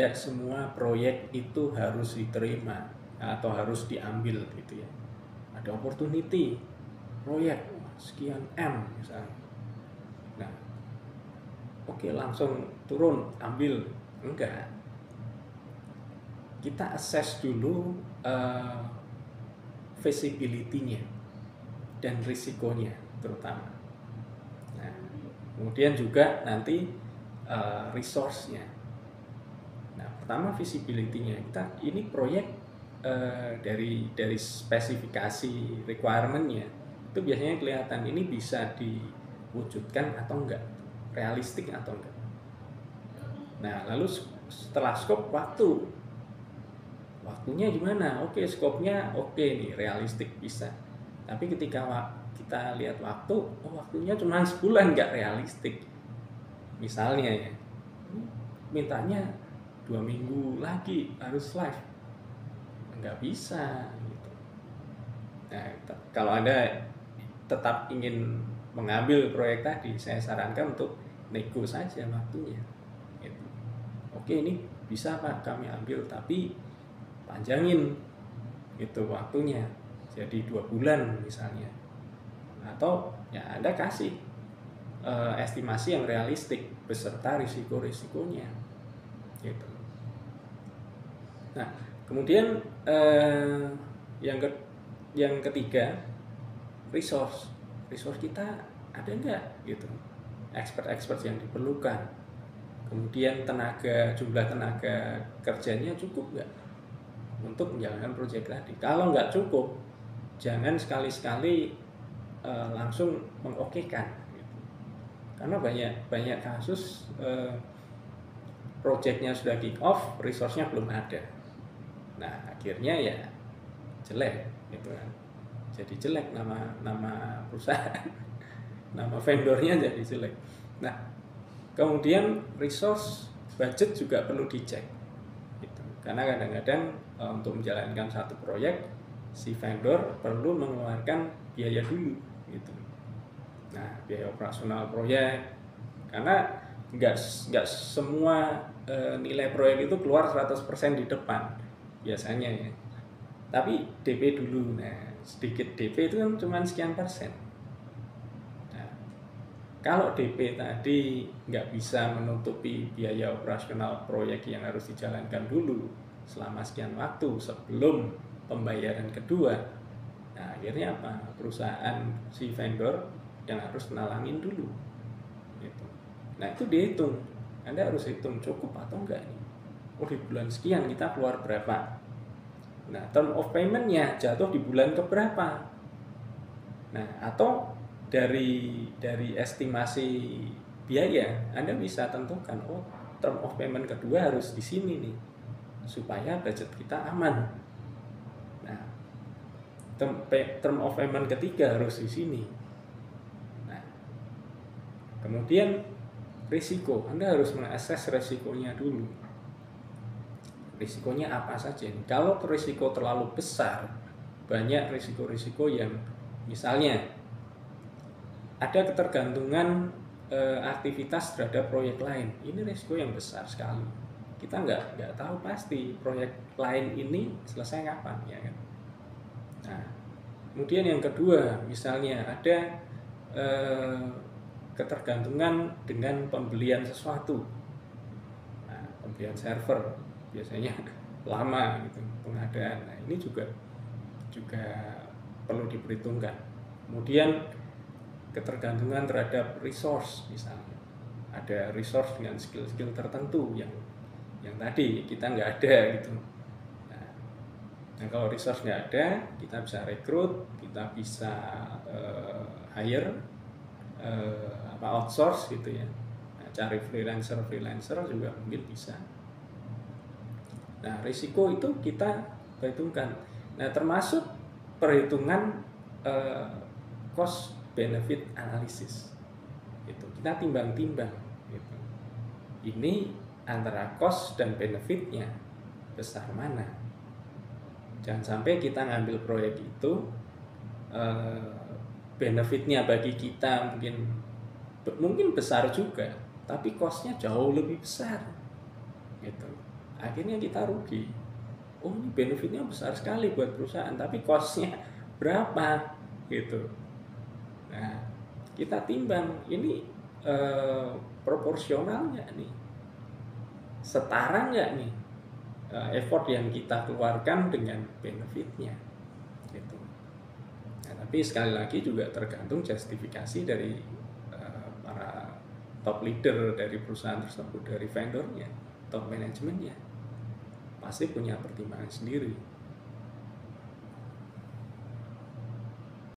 tidak semua proyek itu harus diterima atau harus diambil gitu ya. Ada opportunity proyek sekian M misalnya. Nah, oke langsung turun ambil, enggak. Kita assess dulu feasibility-nya dan risikonya terutama. Nah, kemudian juga nanti resource-nya. Nah, pertama visibility-nya. Ini proyek dari spesifikasi requirement-nya itu biasanya kelihatan ini bisa diwujudkan atau enggak, realistik atau enggak. Nah, lalu setelah scope waktunya gimana? Oke, scope-nya oke nih, realistik bisa. Tapi ketika kita lihat waktunya cuma sebulan, nggak realistik. Misalnya ya, mintanya 2 minggu lagi harus live, nggak bisa gitu. Nah, kalau Anda tetap ingin mengambil proyek tadi, saya sarankan untuk nego saja waktunya gitu. Oke, ini bisa Pak kami ambil, tapi panjangin itu waktunya jadi 2 bulan misalnya, atau ya Anda kasih estimasi yang realistik beserta risiko-risikonya gitu. Nah, kemudian yang ketiga, resource kita ada nggak gitu, expert yang diperlukan. Kemudian jumlah tenaga kerjanya cukup nggak untuk menjalankan proyek tadi. Kalau nggak cukup, jangan sekali-sekali langsung mengokekan gitu. Karena banyak kasus proyeknya sudah kick off, resource-nya belum ada. Nah, akhirnya ya jelek gitu kan. Jadi jelek nama perusahaan, nama vendornya jadi jelek. Nah, kemudian resource budget juga perlu dicek gitu. Karena kadang-kadang untuk menjalankan satu proyek, si vendor perlu mengeluarkan biaya dulu gitu. Nah, biaya operasional proyek, karena nggak semua nilai proyek itu keluar 100% di depan biasanya ya. Tapi DP dulu. Nah, sedikit DP itu kan cuma sekian persen. Nah, kalau DP tadi nggak bisa menutupi biaya operasional proyek yang harus dijalankan dulu selama sekian waktu sebelum pembayaran kedua, nah akhirnya apa? Perusahaan si vendor yang harus nalangin dulu gitu. Nah, itu dihitung. Anda harus hitung cukup atau enggak nih. Oh, di bulan sekian kita keluar berapa. Nah, term of payment-nya jatuh di bulan keberapa. Nah, atau dari estimasi biaya Anda bisa tentukan, oh term of payment kedua harus di sini nih supaya budget kita aman. Nah, term of payment ketiga harus di sini. Nah, kemudian risiko, Anda harus mengakses risikonya dulu. Risikonya apa saja? Kalau risiko terlalu besar, banyak risiko-risiko yang misalnya ada ketergantungan aktivitas terhadap proyek lain. Ini risiko yang besar sekali. Kita nggak tahu pasti proyek lain ini selesai kapan ya kan. Nah, kemudian yang kedua, misalnya ada ketergantungan dengan pembelian sesuatu. Nah, pembelian server biasanya lama gitu pengadaan. Nah, ini juga perlu diperhitungkan. Kemudian ketergantungan terhadap resource, misalnya ada resource dengan skill-skill tertentu yang tadi kita nggak ada gitu. Nah, kalau resource nggak ada, kita bisa rekrut, kita bisa hire, outsource gitu ya. Nah, cari freelancer juga mungkin bisa. Nah, risiko itu kita perhitungkan. Nah, termasuk perhitungan cost benefit analysis. Itu kita timbang-timbang gitu. Ini antara cost dan benefitnya besar mana. Jangan sampai kita ngambil proyek itu benefitnya bagi kita mungkin besar juga, tapi costnya jauh lebih besar gitu. akhirnya kita rugi. Oh, ini benefitnya besar sekali buat perusahaan, tapi cost-nya berapa gitu. Nah, kita timbang ini proporsional nggak nih, setara nggak nih effort yang kita keluarkan dengan benefitnya gitu. Nah, tapi sekali lagi juga tergantung justifikasi dari para top leader dari perusahaan tersebut, dari vendornya, top manajemennya, pasti punya pertimbangan sendiri.